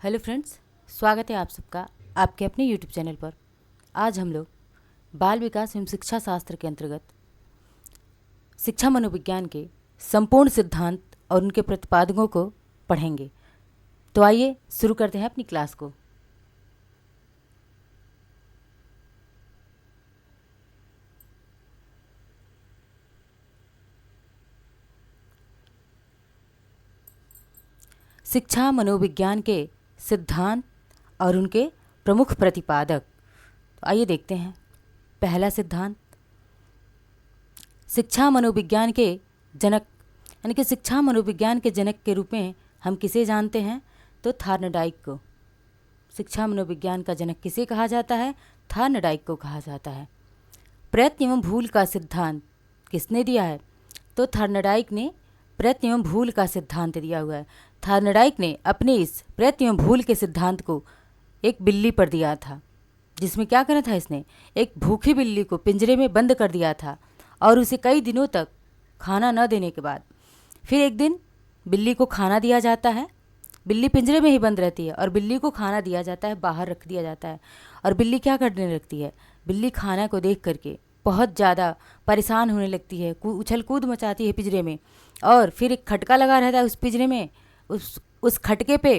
Hello friends, स्वागत है आप सबका आपके अपने यूट्यूब चैनल पर। आज हम लोग बाल विकास एवं शिक्षा शास्त्र के अंतर्गत शिक्षा मनोविज्ञान के संपूर्ण सिद्धांत और उनके प्रतिपादकों को पढ़ेंगे। तो आइए शुरू करते हैं अपनी क्लास को। शिक्षा मनोविज्ञान के सिद्धांत और उनके प्रमुख प्रतिपादक। तो आइए देखते हैं। पहला सिद्धांत, शिक्षा मनोविज्ञान के जनक यानी कि शिक्षा मनोविज्ञान के जनक के रूप में हम किसे जानते हैं? तो थार्नडाइक को। शिक्षा मनोविज्ञान का जनक किसे कहा जाता है? थार्नडाइक को कहा जाता है। प्रयत्न एवं भूल का सिद्धांत किसने दिया है? तो थार्नडाइक ने प्रयत्न एवं भूल का सिद्धांत दिया हुआ है। थार्नडाइक ने अपने इस प्रयत्न एवं भूल के सिद्धांत को एक बिल्ली पर दिया था, जिसमें क्या करना था? इसने एक भूखी बिल्ली को पिंजरे में बंद कर दिया था और उसे कई दिनों तक खाना न देने के बाद फिर एक दिन बिल्ली को खाना दिया जाता है। बिल्ली पिंजरे में ही बंद रहती है और बिल्ली को खाना दिया जाता है, बाहर रख दिया जाता है। और बिल्ली क्या करने लगती है? बिल्ली खाना को देख करके बहुत ज़्यादा परेशान होने लगती है, उछल कूद मचाती है पिंजरे में। और फिर एक खटका लगा रहता है उस पिंजरे में। उस खटके पे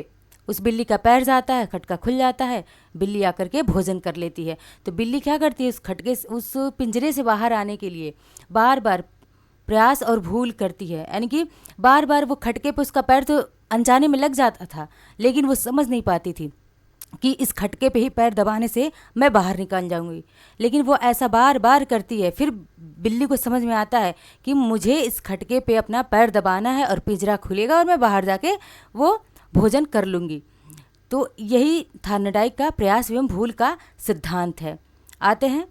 उस बिल्ली का पैर जाता है, खटका खुल जाता है, बिल्ली आकर के भोजन कर लेती है। तो बिल्ली क्या करती है? उस पिंजरे से बाहर आने के लिए बार बार प्रयास और भूल करती है। यानी कि बार बार वो खटके पे उसका पैर तो अनजाने में लग जाता था, लेकिन वो समझ नहीं पाती थी कि इस खटके पे ही पैर दबाने से मैं बाहर निकल जाऊंगी। लेकिन वो ऐसा बार बार करती है। फिर बिल्ली को समझ में आता है कि मुझे इस खटके पे अपना पैर दबाना है और पिंजरा खुलेगा और मैं बाहर जाके वो भोजन कर लूँगी। तो यही थार्नडाइक का प्रयास एवं भूल का सिद्धांत है। आते हैं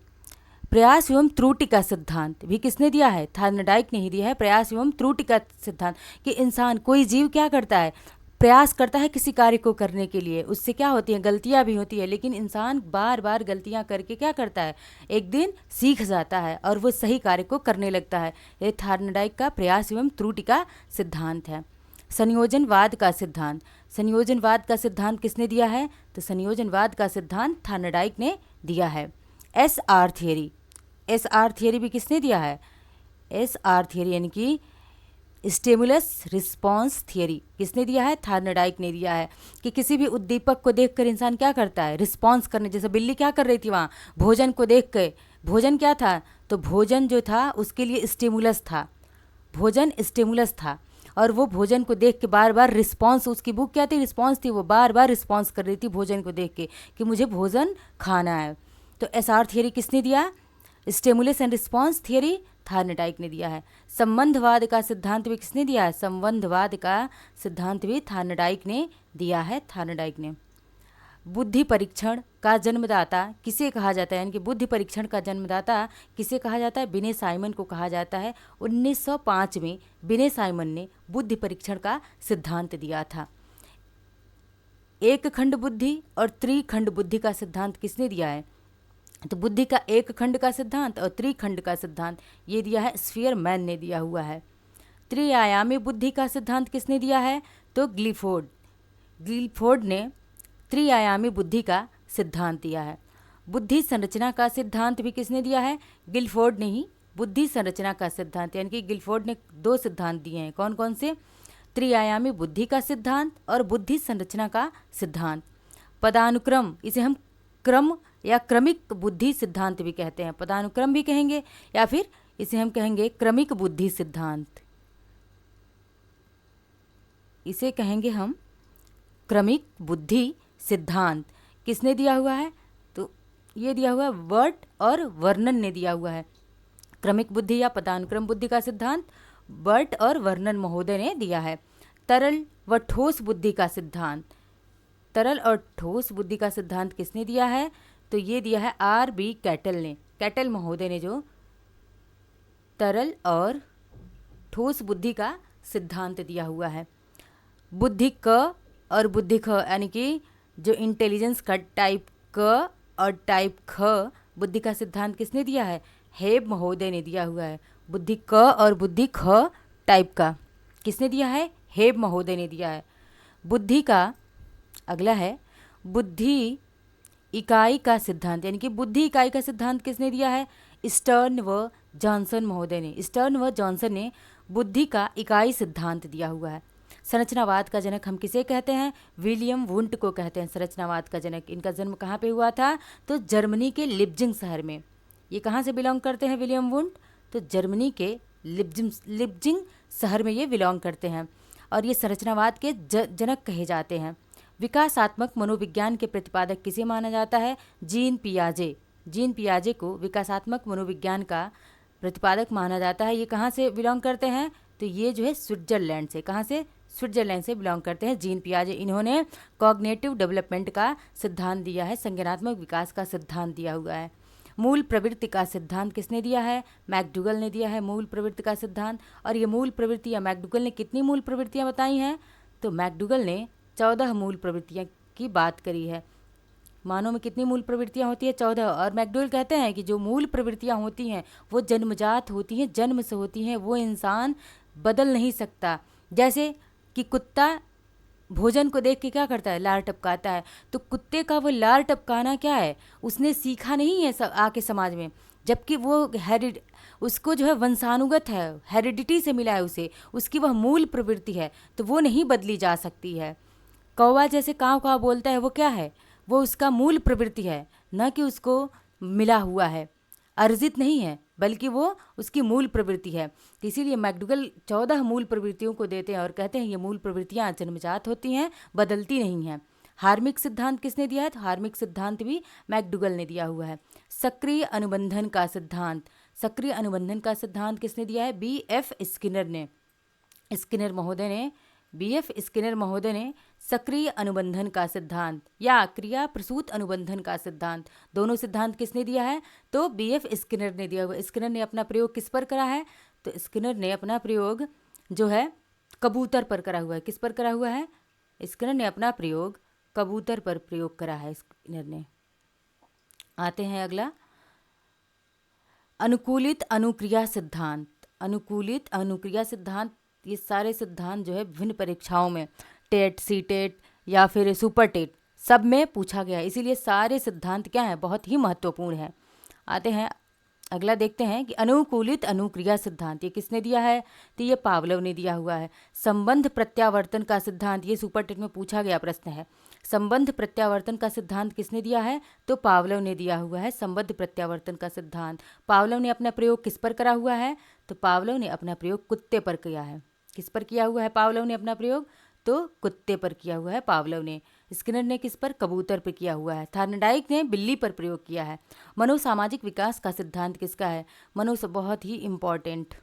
प्रयास एवं त्रुटि का सिद्धांत भी किसने दिया है? थार्नडाइक ने ही दिया है। प्रयास एवं त्रुटि का सिद्धांत कि इंसान, कोई जीव क्या करता है? प्रयास करता है किसी कार्य को करने के लिए, उससे क्या होती हैं? गलतियां भी होती है, लेकिन इंसान बार बार गलतियां करके क्या करता है? एक दिन सीख जाता है और वो सही कार्य को करने लगता है। ये थार्नडाइक का प्रयास एवं त्रुटि का सिद्धांत है। संयोजनवाद का सिद्धांत। संयोजनवाद का सिद्धांत किसने दिया है? तो संयोजनवाद का सिद्धांत थार्नडाइक ने दिया है। S R theory. S R theory भी किसने दिया है? एस आर थियरी यानी कि स्टिमुलस रिस्पॉन्स थियरी किसने दिया है? थार्नडाइक ने दिया है कि किसी भी उद्दीपक को देखकर इंसान क्या करता है? रिस्पॉन्स करने। जैसे बिल्ली क्या कर रही थी वहाँ भोजन को देख के। भोजन क्या था? तो भोजन जो था उसके लिए स्टिमुलस था। भोजन स्टिमुलस था और वो भोजन को देख के बार बार रिस्पॉन्स, उसकी भूख क्या थी? रिस्पॉन्स थी। वो बार बार रिस्पॉन्स कर रही थी भोजन को देख के कि मुझे भोजन खाना है। तो एस आर थियरी किसने दिया? Stimulus and response theory Thorndike ने दिया है। संबंधवाद का सिद्धांत भी किसने दिया है? संबंधवाद का सिद्धांत भी थार्नडाइक ने दिया है। थार्नडाइक ने। बुद्धि परीक्षण का जन्मदाता किसे कहा जाता है? यानी कि बुद्धि परीक्षण का जन्मदाता किसे कहा जाता है? बिने साइमन को कहा जाता है। 1905 में बिने साइमन ने बुद्धि परीक्षण का सिद्धांत दिया था। एक खंड बुद्धि और त्रिखंड बुद्धि का सिद्धांत किसने दिया है? तो बुद्धि का एक खंड का सिद्धांत और त्रिखंड का सिद्धांत ये दिया है, स्फीयरमैन ने दिया हुआ है। त्रिआयामी बुद्धि का सिद्धांत किसने दिया है? तो गिलफोर्ड। गिलफोर्ड ने त्रिआयामी बुद्धि का सिद्धांत दिया है। बुद्धि संरचना का सिद्धांत भी किसने दिया है? गिलफोर्ड ने ही बुद्धि संरचना का सिद्धांत, यानी कि गिलफोर्ड ने 2 सिद्धांत दिए हैं। कौन कौन से? त्रिआयामी बुद्धि का सिद्धांत और बुद्धि संरचना का सिद्धांत। पदानुक्रम, इसे हम क्रम या क्रमिक बुद्धि सिद्धांत भी कहते हैं। पदानुक्रम भी कहेंगे या फिर इसे हम कहेंगे क्रमिक बुद्धि सिद्धांत। इसे कहेंगे हम क्रमिक बुद्धि सिद्धांत। किसने दिया हुआ है? तो ये दिया हुआ है वर्ट और वर्नन ने दिया हुआ है। क्रमिक बुद्धि या पदानुक्रम बुद्धि का सिद्धांत वर्ट और वर्नन महोदय ने दिया है। तरल व ठोस बुद्धि का सिद्धांत। तरल और ठोस बुद्धि का सिद्धांत किसने दिया है? तो ये दिया है आर बी कैटल ने। कैटल महोदय ने जो तरल और ठोस बुद्धि का सिद्धांत दिया हुआ है। बुद्धि क और बुद्धि ख, यानी कि जो इंटेलिजेंस का टाइप क और टाइप ख बुद्धि का सिद्धांत किसने दिया है? हेब महोदय ने दिया हुआ है। बुद्धि क और बुद्धि ख टाइप का किसने दिया है? हेब महोदय ने दिया है। बुद्धि का अगला है बुद्धि इकाई का सिद्धांत, यानी कि बुद्धि इकाई का सिद्धांत किसने दिया है? स्टर्न व जॉनसन महोदय ने। स्टर्न व जॉनसन ने बुद्धि का इकाई सिद्धांत दिया हुआ है। संरचनावाद का जनक हम किसे कहते हैं? विलियम वुंट को कहते हैं संरचनावाद का जनक। इनका जन्म कहाँ पे हुआ था? तो जर्मनी के लिप्जिंग शहर में। ये कहाँ से बिलोंग करते हैं विलियम वुंट? तो जर्मनी के लिप्जिंग शहर में ये बिलोंग करते हैं और ये संरचनावाद के जनक कहे जाते हैं। विकासात्मक मनोविज्ञान के प्रतिपादक किसे माना जाता है? जीन पियाजे। जीन पियाजे को विकासात्मक मनोविज्ञान का प्रतिपादक माना जाता है। ये कहाँ से बिलोंग करते हैं? तो ये जो है स्विट्जरलैंड से। कहाँ से? स्विट्जरलैंड से बिलोंग करते हैं जीन पियाजे। इन्होंने कॉग्निटिव डेवलपमेंट का सिद्धांत दिया है, संज्ञानात्मक विकास का सिद्धांत दिया हुआ है। मूल प्रवृत्ति का सिद्धांत किसने दिया है? मैकडूगल ने दिया है मूल प्रवृत्ति का सिद्धांत। और ये मूल प्रवृत्तियाँ मैकडूगल ने कितनी मूल प्रवृत्तियाँ बताई हैं? तो मैकडूगल ने 14 मूल प्रवृत्तियाँ की बात करी है। मानव में कितनी मूल प्रवृत्तियाँ होती है? 14। और मैकडूगल कहते हैं कि जो मूल प्रवृत्तियाँ होती हैं वो जन्मजात होती हैं, जन्म से होती हैं, वो इंसान बदल नहीं सकता। जैसे कि कुत्ता भोजन को देख के क्या करता है? लार टपकाता है। तो कुत्ते का वो लार टपकाना क्या है? उसने सीखा नहीं है आके समाज में, जबकि वो उसको जो है वंशानुगत है, हेरिडिटी से मिला है उसे, उसकी वह मूल प्रवृत्ति है, तो वो नहीं बदली जा सकती है। कौवा जैसे काव काव बोलता है, वो क्या है? वो उसका मूल प्रवृत्ति है, न कि उसको मिला हुआ है, अर्जित नहीं है, बल्कि वो उसकी मूल प्रवृत्ति है। तो इसीलिए मैकडूगल 14 मूल प्रवृत्तियों को देते हैं और कहते हैं ये मूल प्रवृत्तियाँ जन्मजात होती हैं, बदलती नहीं हैं। हार्मिक सिद्धांत किसने दिया है? तो हार्मिक सिद्धांत भी मैकडूगल ने दिया हुआ है। सक्रिय अनुबंधन का सिद्धांत, सक्रिय अनुबंधन का सिद्धांत किसने दिया है? B.F. स्किनर ने। B.F. स्किनर महोदय ने सक्रिय अनुबंधन का सिद्धांत या क्रिया प्रसूत अनुबंधन का सिद्धांत, दोनों सिद्धांत किसने दिया है? तो B.F. स्किनर ने दिया हुआ। स्किनर ने अपना प्रयोग किस पर करा है? तो स्किनर ने अपना प्रयोग जो है कबूतर पर करा हुआ है। किस पर करा हुआ है? स्किनर ने अपना प्रयोग कबूतर पर प्रयोग करा है स्किनर ने। आते हैं अगला, अनुकूलित अनुक्रिया सिद्धांत। अनुकूलित अनुक्रिया सिद्धांत, ये सारे सिद्धांत जो है विभिन्न परीक्षाओं में, टेट, सीटेट या फिर सुपर टेट, सब में पूछा गया है। इसीलिए सारे सिद्धांत क्या है? बहुत ही महत्वपूर्ण है। आते हैं अगला, देखते हैं कि अनुकूलित अनुक्रिया सिद्धांत ये किसने दिया है? तो ये पावलोव ने दिया हुआ है। संबंध प्रत्यावर्तन का सिद्धांत, ये सुपर टेट में पूछा गया प्रश्न है। संबंध प्रत्यावर्तन का सिद्धांत किसने दिया है? तो पावलोव ने दिया हुआ है संबंध प्रत्यावर्तन का सिद्धांत। पावलोव ने अपना प्रयोग किस पर करा हुआ है? तो पावलोव ने अपना प्रयोग कुत्ते पर किया है। किस पर किया हुआ है पावलोव ने अपना प्रयोग? तो कुत्ते पर किया हुआ है पावलोव ने। स्किनर ने किस पर? कबूतर पर किया हुआ है। थार्नडाइक ने बिल्ली पर प्रयोग किया है। मनोसामाजिक विकास का सिद्धांत किसका है? बहुत ही इम्पॉर्टेंट,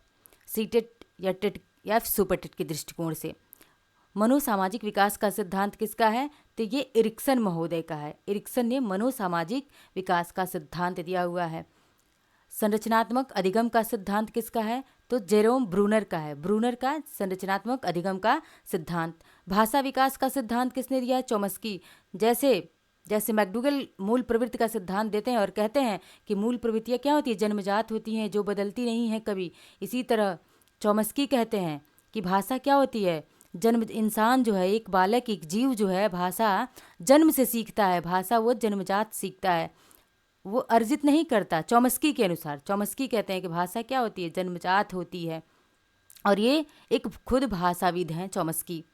सीटेट या टेट या सुपर टेट के दृष्टिकोण से मनोसामाजिक विकास का सिद्धांत किसका है? तो ये एरिक्सन महोदय का है। एरिक्सन ने मनोसामाजिक विकास का सिद्धांत दिया हुआ है। संरचनात्मक अधिगम का सिद्धांत किसका है? तो जेरोम ब्रूनर का है। ब्रूनर का संरचनात्मक अधिगम का सिद्धांत। भाषा विकास का सिद्धांत किसने दिया है? चॉम्स्की। जैसे मैकडूगल मूल प्रवृत्ति का सिद्धांत देते हैं और कहते हैं कि मूल प्रवृत्तियाँ क्या होती है? जन्मजात होती हैं, जो बदलती नहीं हैं कभी। इसी तरह चॉम्स्की कहते हैं कि भाषा क्या होती है? इंसान जो है, एक बालक, एक जीव जो है, भाषा जन्म से सीखता है। भाषा वो जन्मजात सीखता है, वो अर्जित नहीं करता। चॉम्स्की के अनुसार, चॉम्स्की कहते हैं कि भाषा क्या होती है? जन्मजात होती है। और ये एक खुद भाषाविद हैं चॉम्स्की।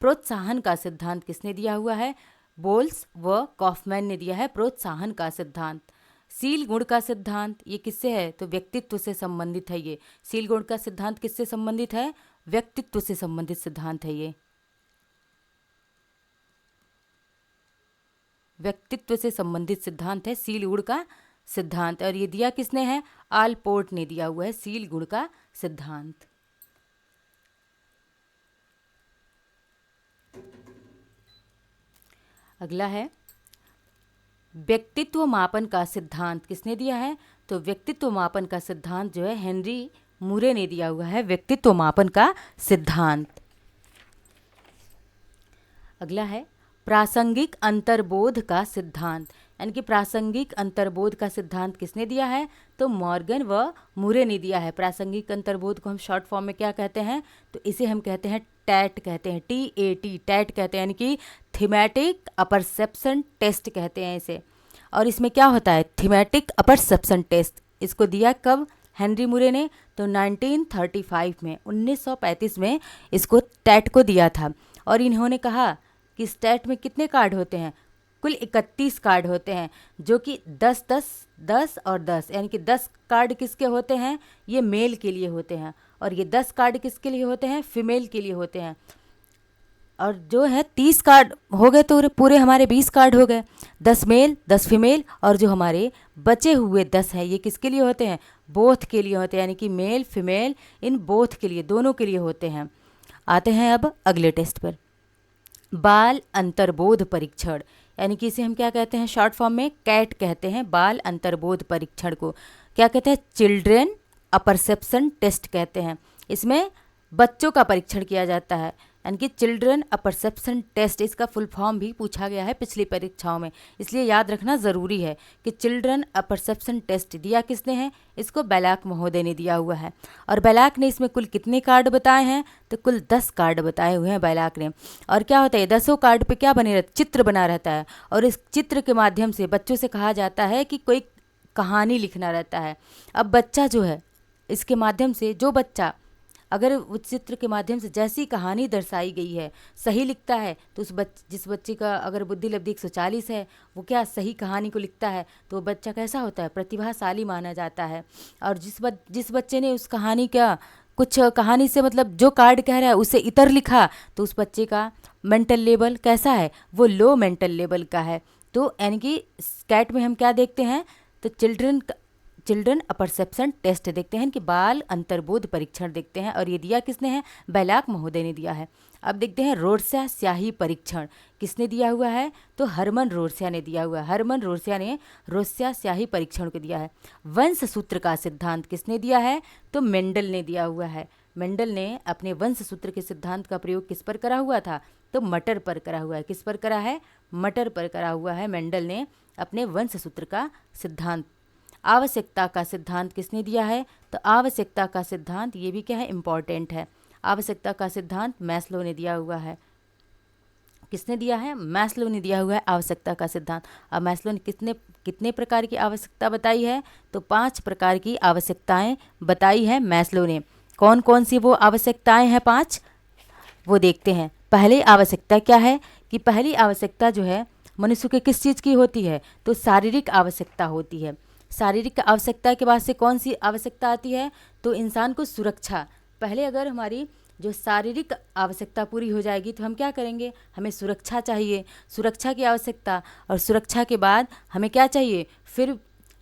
प्रोत्साहन का सिद्धांत किसने दिया हुआ है? बोल्स व कॉफमैन ने दिया है प्रोत्साहन का सिद्धांत। सील गुण का सिद्धांत ये किससे है? तो व्यक्तित्व से संबंधित है। ये सील गुण का सिद्धांत किससे संबंधित है? व्यक्तित्व से संबंधित सिद्धांत है। ये व्यक्तित्व से संबंधित सिद्धांत है सील गुण का सिद्धांत। और ये दिया किसने है? आलपोर्ट ने दिया हुआ है सील गुण का सिद्धांत। अगला है व्यक्तित्व मापन का सिद्धांत। किसने दिया है? तो व्यक्तित्व मापन का सिद्धांत जो है हेनरी मूरे ने दिया हुआ है व्यक्तित्व मापन का सिद्धांत। अगला है प्रासंगिक अंतर्बोध का सिद्धांत, यानी कि प्रासंगिक अंतर्बोध का सिद्धांत किसने दिया है? तो मॉर्गन व मूरे ने दिया है। प्रासंगिक अंतर्बोध को हम शॉर्ट फॉर्म में क्या कहते हैं? तो इसे हम कहते हैं टैट कहते हैं, TAT, टैट कहते हैं, यानी कि थीमेटिक अपरसेप्शन टेस्ट कहते हैं इसे। और इसमें क्या होता है, थीमेटिक अपरसेप्शन टेस्ट, इसको दिया कब हेनरी मुरे ने, तो 1935 में, 1935 में इसको टैट को दिया था। और इन्होंने कहा कि स्टैट में कितने कार्ड होते हैं, कुल 31 कार्ड होते हैं, जो कि 10 10 10 और 10, यानी कि 10 कार्ड किसके होते हैं, ये मेल के लिए होते हैं, और ये 10 कार्ड किसके लिए होते हैं, फीमेल के लिए होते हैं। और जो है 30 कार्ड हो गए तो पूरे हमारे 20 कार्ड हो गए, 10 मेल 10 फीमेल, और जो हमारे बचे हुए 10 हैं ये किसके लिए होते हैं, बोथ के लिए होते हैं, यानी कि मेल फीमेल इन बोथ के लिए, दोनों के लिए होते हैं। आते हैं अब अगले टेस्ट पर, बाल अंतर्बोध परीक्षण, यानी कि इसे हम क्या कहते हैं, शॉर्ट फॉर्म में कैट कहते हैं। बाल अंतर्बोध परीक्षण को क्या कहते हैं, चिल्ड्रेन अपरसेप्शन टेस्ट कहते हैं। इसमें बच्चों का परीक्षण किया जाता है, यानी कि चिल्ड्रन अपरसेप्शन टेस्ट, इसका फुल फॉर्म भी पूछा गया है पिछली परीक्षाओं में, इसलिए याद रखना ज़रूरी है कि चिल्ड्रन अपरसेप्शन टेस्ट दिया किसने है, इसको बेलाक महोदय ने दिया हुआ है। और बेलाक ने इसमें कुल कितने कार्ड बताए हैं, तो कुल 10 कार्ड बताए हुए हैं बेलाक ने। और क्या होता है, 10 कार्ड पे क्या बने रहता, चित्र बना रहता है, और इस चित्र के माध्यम से बच्चों से कहा जाता है कि कोई कहानी लिखना रहता है। अब बच्चा जो है, इसके माध्यम से जो बच्चा अगर उस चित्र के माध्यम से जैसी कहानी दर्शाई गई है सही लिखता है, तो जिस बच्चे का अगर बुद्धि लब्धि 140 है, वो क्या सही कहानी को लिखता है, तो वो बच्चा कैसा होता है, प्रतिभाशाली माना जाता है। और जिस बच्चे ने उस कहानी का कुछ कहानी से मतलब जो कार्ड कह रहा है उससे इतर लिखा, तो उस बच्चे का मेंटल लेवल कैसा है, वो लो मेंटल लेवल का है। तो यानी कि कैट में हम क्या देखते हैं, तो चिल्ड्रन अपरसेप्शन टेस्ट देखते हैं कि बाल अंतर्बोध परीक्षण देखते हैं, और ये दिया किसने है, बेलाक महोदय ने दिया है। अब देखते हैं रोर्सिया स्याही परीक्षण, किसने दिया हुआ है, तो हरमन रोर्सिया ने दिया हुआ है। हरमन रोर्सिया ने रोर्सिया स्याही परीक्षण को दिया है। वंश सूत्र का सिद्धांत किसने दिया है, तो मेंडल ने दिया हुआ है। मेंडल ने अपने वंश सूत्र के सिद्धांत का प्रयोग किस पर करा हुआ था, तो मटर पर करा हुआ है। किस पर करा है, मटर पर करा हुआ है मेंडल ने अपने वंश सूत्र का सिद्धांत। आवश्यकता का सिद्धांत किसने दिया है, तो आवश्यकता का सिद्धांत, ये भी क्या है, इम्पॉर्टेंट है। आवश्यकता का सिद्धांत मैस्लो ने दिया हुआ है। किसने दिया है, मैस्लो ने दिया हुआ है आवश्यकता का सिद्धांत। अब मैस्लो ने कितने प्रकार की आवश्यकता बताई है, तो 5 प्रकार की आवश्यकताएं बताई है मैस्लो ने। कौन कौन सी वो आवश्यकताएं हैं 5, वो देखते हैं। पहली आवश्यकता क्या है, कि पहली आवश्यकता जो है मनुष्य के किस चीज़ की होती है, तो शारीरिक आवश्यकता होती है। शारीरिक आवश्यकता के बाद से कौन सी आवश्यकता आती है, तो इंसान को सुरक्षा। पहले अगर हमारी जो शारीरिक आवश्यकता पूरी हो जाएगी तो हम क्या करेंगे, हमें सुरक्षा चाहिए, सुरक्षा की आवश्यकता। और सुरक्षा के बाद हमें क्या चाहिए, फिर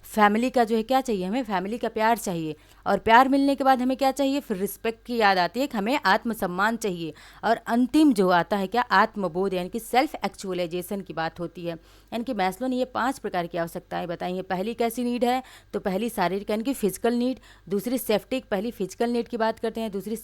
फैमिली का जो है क्या चाहिए, हमें फैमिली का प्यार चाहिए। और प्यार मिलने के बाद हमें क्या चाहिए, फिर रिस्पेक्ट की याद आती है कि हमें आत्मसम्मान चाहिए। और अंतिम जो आता है क्या, आत्मबोध, यानी कि सेल्फ एक्चुअलाइजेशन की बात होती है। यानी कि मैस्लो ने ये 5 प्रकार की आवश्यकताएं बताई हैं। पहली कैसी नीड है, तो पहली शारीरिक यानी कि फिजिकल नीड, दूसरी सेफ्टी, पहली फिजिकल नीड की बात करते हैं, दूसरी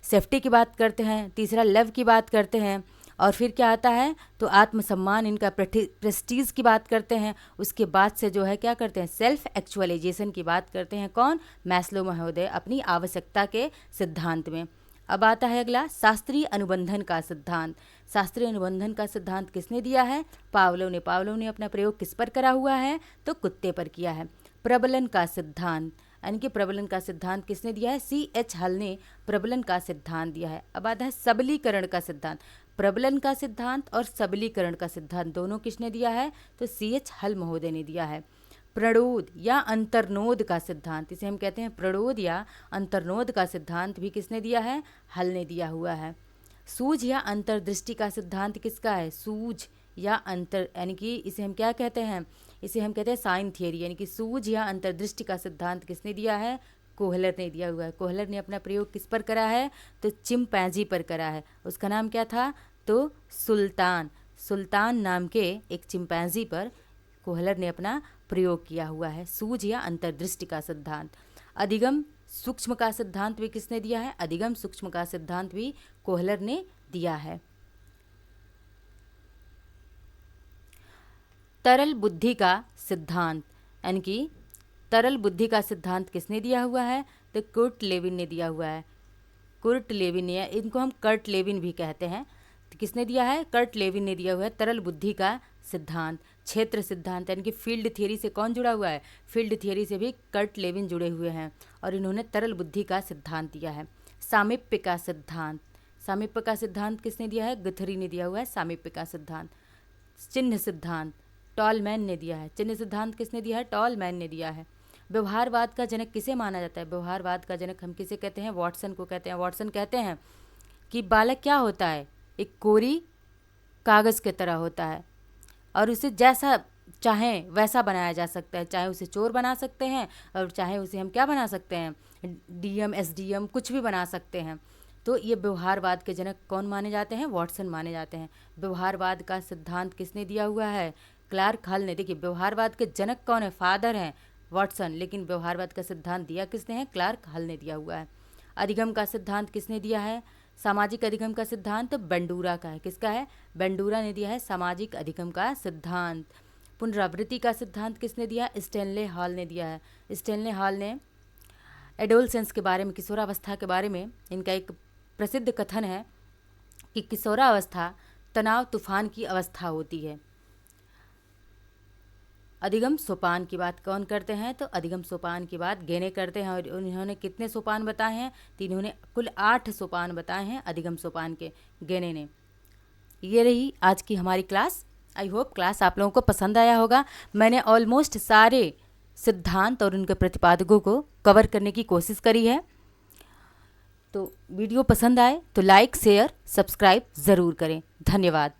सेफ्टी की बात करते हैं, तीसरा लव की बात करते हैं, और फिर क्या आता है, तो आत्मसम्मान, इनका प्रेस्टीज की बात करते हैं। उसके बाद से जो है क्या करते हैं, सेल्फ एक्चुअलाइजेशन की बात करते हैं। कौन, मैस्लो महोदय अपनी आवश्यकता के सिद्धांत में। अब आता है अगला, शास्त्रीय अनुबंधन का सिद्धांत। शास्त्रीय अनुबंधन का सिद्धांत किसने दिया है, पावलोव ने। पावलोव ने अपना प्रयोग किस पर करा हुआ है, तो कुत्ते पर किया है। प्रबलन का सिद्धांत, यानी कि प्रबलन का सिद्धांत किसने दिया है, C.H. हल ने प्रबलन का सिद्धांत दिया है। अब आता है सबलीकरण का सिद्धांत। प्रबलन का सिद्धांत और सबलीकरण का सिद्धांत दोनों किसने दिया है, तो C.H. हल महोदय ने दिया है। प्रणोद या अंतर्नोद का सिद्धांत, इसे हम कहते हैं प्रणोद या अंतर्नोद का सिद्धांत भी किसने दिया है, हल ने दिया हुआ है। सूझ या अंतर्दृष्टि का सिद्धांत किसका है, सूझ या अंतर, यानी कि इसे हम क्या कहते हैं, इसे हम कहते हैं साइन थियरी, यानी कि सूझ या अंतर्दृष्टि का सिद्धांत किसने दिया है, कोहलर ने दिया हुआ है। कोहलर ने अपना प्रयोग किस पर करा है, तो चिंपैंजी पर करा है। उसका नाम क्या था, तो सुल्तान नाम के एक चिंपैंजी पर कोहलर ने अपना प्रयोग किया हुआ है। सूझ या अंतर्दृष्टि का सिद्धांत। अधिगम सूक्ष्म का सिद्धांत भी किसने दिया है, अधिगम सूक्ष्म का सिद्धांत भी कोहलर ने दिया है। तरल बुद्धि का सिद्धांत, यानी कि तरल बुद्धि का सिद्धांत किसने दिया हुआ है, तो कुर्ट लेविन ने दिया हुआ है। कुर्ट लेविन, या इनको हम कर्ट लेविन भी कहते हैं। तो किसने दिया है? कर्ट लेविन ने दिया हुआ है तरल बुद्धि का सिद्धांत। क्षेत्र सिद्धांत यानी कि फील्ड थियरी से कौन जुड़ा हुआ है? फील्ड थियरी से भी कर्ट लेविन जुड़े हुए हैं और इन्होंने तरल बुद्धि का सिद्धांत दिया है। सामीप्य का सिद्धांत, सामीप्य का सिद्धांत किसने दिया है? गुथरी ने दिया हुआ है सामीप्य का सिद्धांत। चिन्ह सिद्धांत टॉलमैन ने दिया है। चिन्ह सिद्धांत किसने दिया है? टॉलमैन ने दिया है। व्यवहारवाद का जनक किसे माना जाता है? व्यवहारवाद का जनक हम किसे कहते हैं? वॉटसन को कहते हैं। वॉटसन कहते हैं कि बालक क्या होता है? एक कोरी कागज़ की तरह होता है और उसे जैसा चाहें वैसा बनाया जा सकता है। चाहे उसे चोर बना सकते हैं और चाहे उसे हम क्या बना सकते हैं? डीएम, एसडीएम, कुछ भी बना सकते हैं। तो ये व्यवहारवाद के जनक कौन माने जाते हैं? वॉटसन माने जाते हैं। व्यवहारवाद का सिद्धांत किसने दिया हुआ है? क्लार्क हल ने। देखिए व्यवहारवाद के जनक कौन है? फादर हैं वॉटसन, लेकिन व्यवहारवाद का सिद्धांत दिया किसने है? क्लार्क हल ने दिया हुआ है। अधिगम का सिद्धांत किसने दिया है? सामाजिक अधिगम का सिद्धांत बंडूरा का है। किसका है? बंडूरा ने दिया है सामाजिक अधिगम का सिद्धांत। पुनरावृत्ति का सिद्धांत किसने दिया? स्टैनले हॉल ने दिया है। स्टैनले हॉल ने एडोलसेंस के बारे में, किशोरावस्था के बारे में, इनका एक प्रसिद्ध कथन है कि किशोरावस्था तनाव तूफान की अवस्था होती है। अधिगम सोपान की बात कौन करते हैं? तो अधिगम सोपान की बात गेने करते हैं। और उन्होंने कितने सोपान बताए हैं? तो इन्होंने कुल 8 सोपान बताए हैं अधिगम सोपान के, गेने ने। ये रही आज की हमारी क्लास। आई होप क्लास आप लोगों को पसंद आया होगा। मैंने ऑलमोस्ट सारे सिद्धांत और उनके प्रतिपादकों को कवर करने की कोशिश करी है। तो वीडियो पसंद आए तो लाइक, शेयर, सब्सक्राइब ज़रूर करें। धन्यवाद।